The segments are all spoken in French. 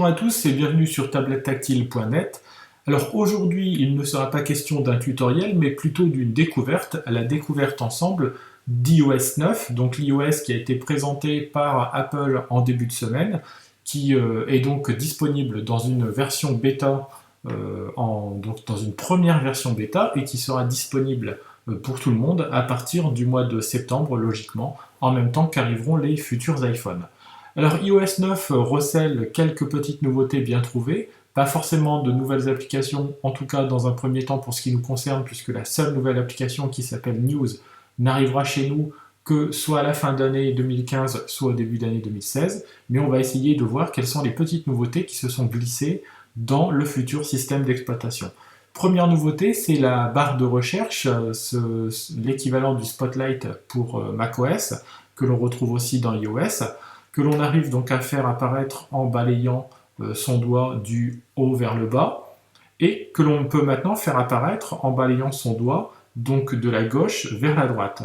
Bonjour à tous et bienvenue sur tablettactile.net. Alors aujourd'hui, il ne sera pas question d'un tutoriel, mais plutôt d'une découverte, la découverte ensemble d'iOS 9, donc l'iOS qui a été présenté par Apple en début de semaine, qui est donc disponible dans une version bêta, donc dans une première version bêta, et qui sera disponible pour tout le monde à partir du mois de septembre, logiquement, en même temps qu'arriveront les futurs iPhones. Alors iOS 9 recèle quelques petites nouveautés bien trouvées, pas forcément de nouvelles applications, en tout cas dans un premier temps pour ce qui nous concerne, puisque la seule nouvelle application qui s'appelle News n'arrivera chez nous que soit à la fin d'année 2015, soit au début d'année 2016, mais on va essayer de voir quelles sont les petites nouveautés qui se sont glissées dans le futur système d'exploitation. Première nouveauté, c'est la barre de recherche, l'équivalent du Spotlight pour macOS, que l'on retrouve aussi dans iOS, que l'on arrive donc à faire apparaître en balayant son doigt du haut vers le bas, et que l'on peut maintenant faire apparaître en balayant son doigt donc de la gauche vers la droite.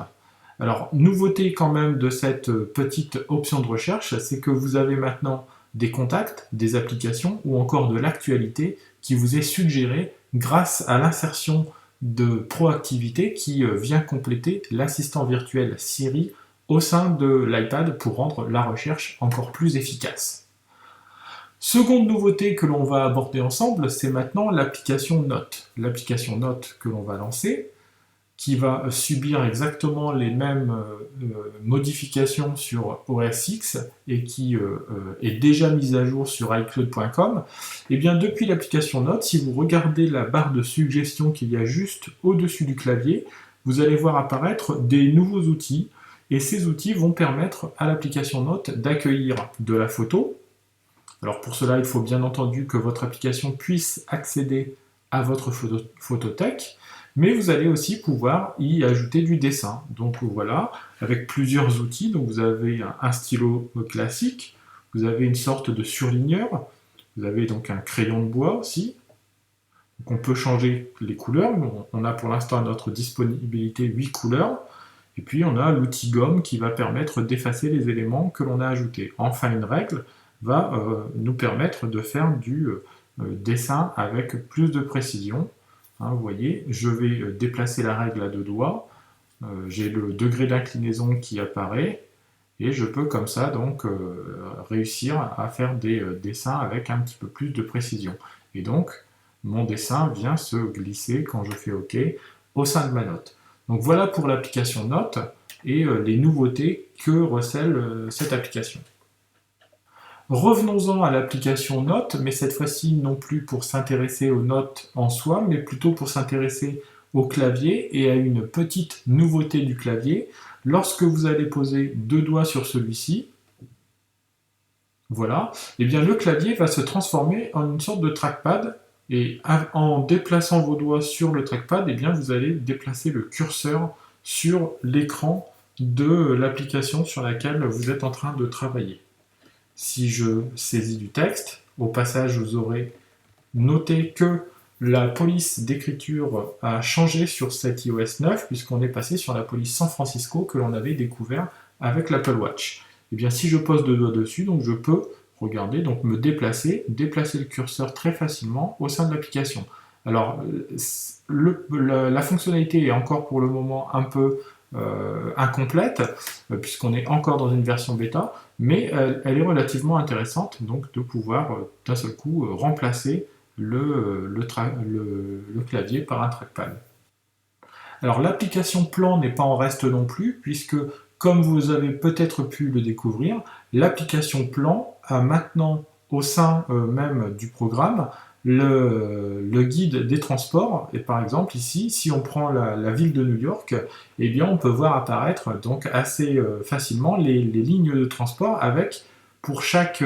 Alors, nouveauté quand même de cette petite option de recherche, c'est que vous avez maintenant des contacts, des applications ou encore de l'actualité qui vous est suggérée grâce à l'insertion de proactivité qui vient compléter l'assistant virtuel Siri au sein de l'iPad pour rendre la recherche encore plus efficace. Seconde nouveauté que l'on va aborder ensemble, c'est maintenant l'application Notes. L'application Notes que l'on va lancer, qui va subir exactement les mêmes modifications sur OS X et qui est déjà mise à jour sur iCloud.com. Et bien depuis l'application Notes, si vous regardez la barre de suggestions qu'il y a juste au-dessus du clavier, vous allez voir apparaître des nouveaux outils. Et ces outils vont permettre à l'application Notes d'accueillir de la photo. Alors pour cela, il faut bien entendu que votre application puisse accéder à votre photothèque, mais vous allez aussi pouvoir y ajouter du dessin. Donc voilà, avec plusieurs outils. Donc vous avez un stylo classique, vous avez une sorte de surligneur, vous avez donc un crayon de bois aussi. Donc on peut changer les couleurs. On a pour l'instant à notre disponibilité 8 couleurs. Et puis on a l'outil gomme qui va permettre d'effacer les éléments que l'on a ajoutés. Enfin, une règle va nous permettre de faire du dessin avec plus de précision. Hein, vous voyez, je vais déplacer la règle à deux doigts. J'ai le degré d'inclinaison qui apparaît. Et je peux comme ça donc réussir à faire des dessins avec un petit peu plus de précision. Et donc, mon dessin vient se glisser quand je fais OK au sein de ma note. Donc voilà pour l'application Notes et les nouveautés que recèle cette application. Revenons-en à l'application Notes, mais cette fois-ci non plus pour s'intéresser aux notes en soi, mais plutôt pour s'intéresser au clavier et à une petite nouveauté du clavier. Lorsque vous allez poser deux doigts sur celui-ci, voilà, et bien le clavier va se transformer en une sorte de trackpad. Et en déplaçant vos doigts sur le trackpad, eh bien vous allez déplacer le curseur sur l'écran de l'application sur laquelle vous êtes en train de travailler. Si je saisis du texte, au passage vous aurez noté que la police d'écriture a changé sur cette iOS 9 puisqu'on est passé sur la police San Francisco que l'on avait découvert avec l'Apple Watch. Et bien si je pose deux doigts dessus, donc je peux regardez, donc me déplacer le curseur très facilement au sein de l'application. Alors, la fonctionnalité est encore pour le moment un peu incomplète, puisqu'on est encore dans une version bêta, mais elle est relativement intéressante, donc de pouvoir d'un seul coup remplacer le clavier par un trackpad. Alors l'application Plan n'est pas en reste non plus, puisque comme vous avez peut-être pu le découvrir, l'application Plan a maintenant au sein même du programme le guide des transports. Et par exemple ici, si on prend la ville de New York, eh bien on peut voir apparaître donc assez facilement les lignes de transport avec pour chaque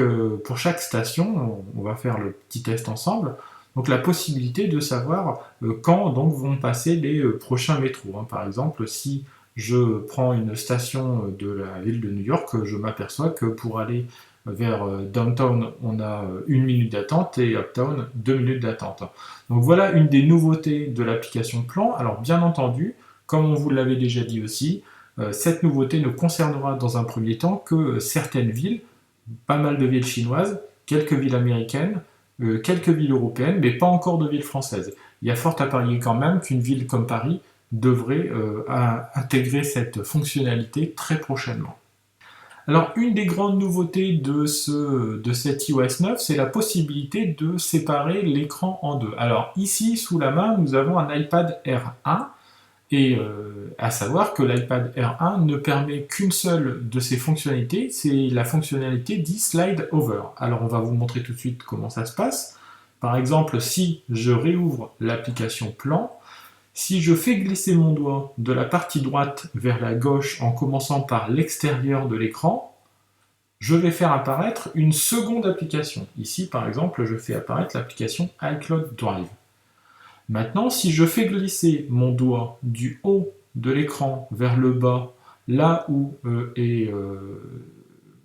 station, on va faire le petit test ensemble, donc la possibilité de savoir quand donc vont passer les prochains métros. Hein. Par exemple, si je prends une station de la ville de New York, je m'aperçois que pour aller vers Downtown, on a 1 minute d'attente et Uptown, 2 minutes d'attente. Donc voilà une des nouveautés de l'application Plan. Alors bien entendu, comme on vous l'avait déjà dit aussi, cette nouveauté ne concernera dans un premier temps que certaines villes, pas mal de villes chinoises, quelques villes américaines, quelques villes européennes, mais pas encore de villes françaises. Il y a fort à parier quand même qu'une ville comme Paris devrait intégrer cette fonctionnalité très prochainement. Alors, une des grandes nouveautés de cet iOS 9, c'est la possibilité de séparer l'écran en deux. Alors, ici, sous la main, nous avons un iPad R1, et à savoir que l'iPad R1 ne permet qu'une seule de ses fonctionnalités, c'est la fonctionnalité dit Slide Over. Alors, on va vous montrer tout de suite comment ça se passe. Par exemple, si je réouvre l'application Plan, si je fais glisser mon doigt de la partie droite vers la gauche en commençant par l'extérieur de l'écran, je vais faire apparaître une seconde application. Ici, par exemple, je fais apparaître l'application iCloud Drive. Maintenant, si je fais glisser mon doigt du haut de l'écran vers le bas, là où est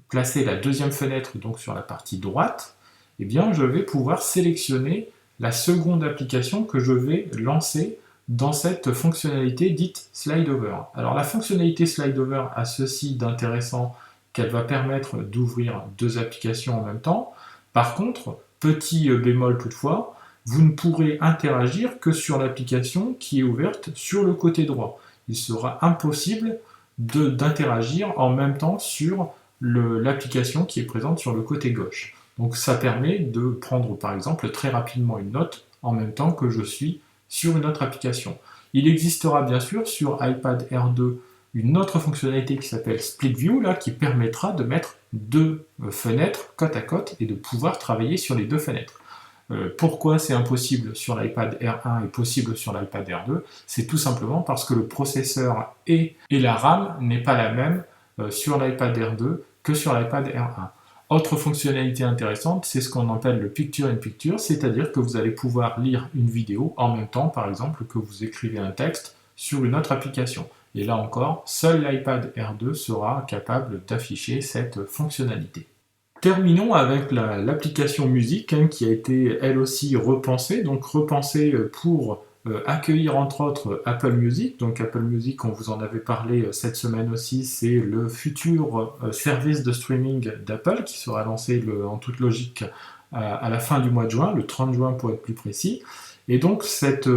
placée la deuxième fenêtre, donc sur la partie droite, eh bien, je vais pouvoir sélectionner la seconde application que je vais lancer dans cette fonctionnalité dite Slide Over. Alors la fonctionnalité Slide Over a ceci d'intéressant qu'elle va permettre d'ouvrir deux applications en même temps. Par contre, petit bémol toutefois, vous ne pourrez interagir que sur l'application qui est ouverte sur le côté droit. Il sera impossible d'interagir en même temps sur l'application qui est présente sur le côté gauche. Donc ça permet de prendre par exemple très rapidement une note en même temps que je suis sur une autre application. Il existera bien sûr sur iPad R2 une autre fonctionnalité qui s'appelle Split View, là, qui permettra de mettre deux fenêtres côte à côte et de pouvoir travailler sur les deux fenêtres. Pourquoi c'est impossible sur l'iPad R1 et possible sur l'iPad R2? C'est tout simplement parce que le processeur et la RAM n'est pas la même sur l'iPad R2 que sur l'iPad R1. Autre fonctionnalité intéressante, c'est ce qu'on appelle le Picture-in-Picture, c'est-à-dire que vous allez pouvoir lire une vidéo en même temps, par exemple, que vous écrivez un texte sur une autre application. Et là encore, seul l'iPad R2 sera capable d'afficher cette fonctionnalité. Terminons avec l'application musique qui a été elle aussi repensée, donc repensée pour accueillir entre autres Apple Music. Donc Apple Music, on vous en avait parlé cette semaine aussi, c'est le futur service de streaming d'Apple qui sera lancé en toute logique à la fin du mois de juin, le 30 juin pour être plus précis. Et donc cette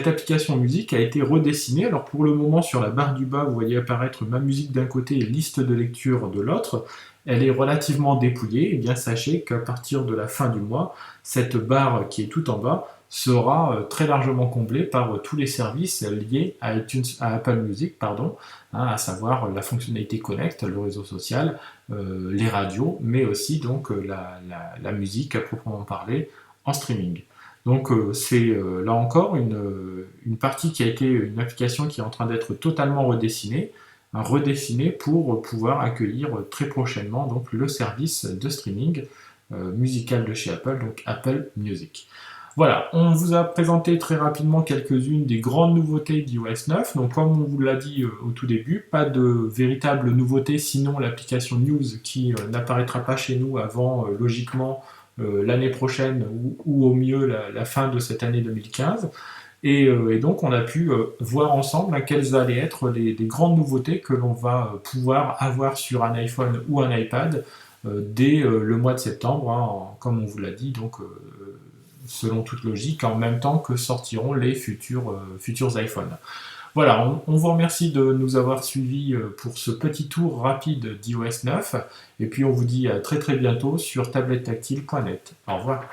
application musique a été redessinée. Alors pour le moment sur la barre du bas, vous voyez apparaître ma musique d'un côté et liste de lecture de l'autre. Elle est relativement dépouillée. Et bien sachez qu'à partir de la fin du mois, cette barre qui est tout en bas sera très largement comblée par tous les services liés à Apple Music, à savoir la fonctionnalité Connect, le réseau social, les radios, mais aussi donc la musique à proprement parler en streaming. Donc c'est là encore une partie qui a été une application qui est en train d'être totalement redessinée pour pouvoir accueillir très prochainement donc, le service de streaming musical de chez Apple, donc Apple Music. Voilà, on vous a présenté très rapidement quelques-unes des grandes nouveautés d'iOS 9. Donc comme on vous l'a dit au tout début, pas de véritable nouveauté sinon l'application News qui n'apparaîtra pas chez nous avant logiquement l'année prochaine ou au mieux la fin de cette année 2015. Et donc on a pu voir ensemble quelles allaient être les grandes nouveautés que l'on va pouvoir avoir sur un iPhone ou un iPad dès le mois de septembre, comme on vous l'a dit, donc selon toute logique, en même temps que sortiront les futurs iPhones. Voilà, on vous remercie de nous avoir suivis pour ce petit tour rapide d'iOS 9, et puis on vous dit à très très bientôt sur tablettactile.net. Au revoir.